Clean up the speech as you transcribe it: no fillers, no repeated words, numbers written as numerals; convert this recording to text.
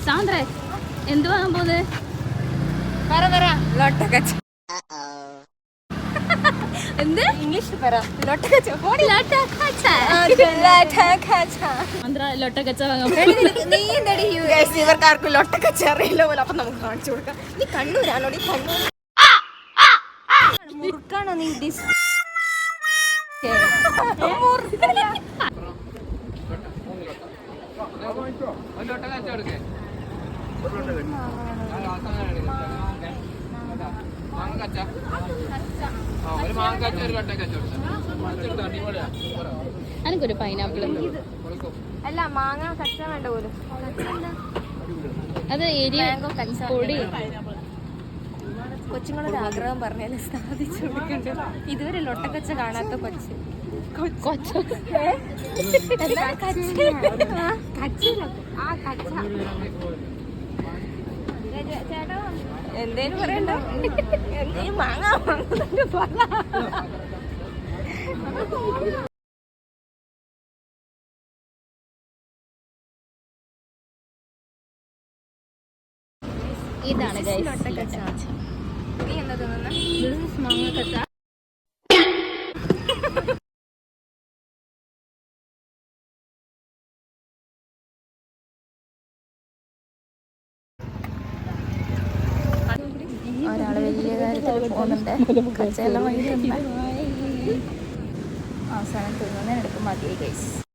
സാന്ദ്രേ എന്ത് വാങ്ങാൻ പോകുന്നത്? എന്ത് ഇംഗ്ലീഷിൽ പറ. ലൊട്ടക്കച്ച വാങ്ങാൻ ഇവർക്കാർക്കും ലൊട്ടക്കച്ച അറിയില്ല പോലെ. അപ്പൊ നമുക്ക് കാണിച്ചു കൊടുക്കാം. നീ കണ്ണൂരാണോ? നീ കണ്ണൂർ മുറുക്കാണോ നീ ഉദ്ദേശിച്ചത്? എനിക്കൊരു പൈനാപ്പിൾ. അല്ല മാങ്ങ കച്ച വേണ്ട പോലും. അത് എരി പൊടി. കൊച്ചുങ്ങളൊരു ആഗ്രഹം പറഞ്ഞാലും സാധിച്ചു കൊടുക്കണ്ട. ഇതുവരെ ലൊട്ടക്കച്ച കാണാത്ത കൊച്ച്. എന്തേലും പറയണ്ട. എന്തേലും മാങ്ങാ ഇതാണ് ലൊട്ടക്കച്ച. നീ എന്താ തിന്നുന്നെ? മാങ്ങക്കച്ച. ഒരാള് വലിയ കാര്യത്തിൽ പോകുന്നുണ്ട്. കച്ചയെല്ലാം വാങ്ങിയിട്ടുണ്ട്. അവസാനം തിന്നുന്നതിനെടുക്കും മതിയായി ഗൈസ്.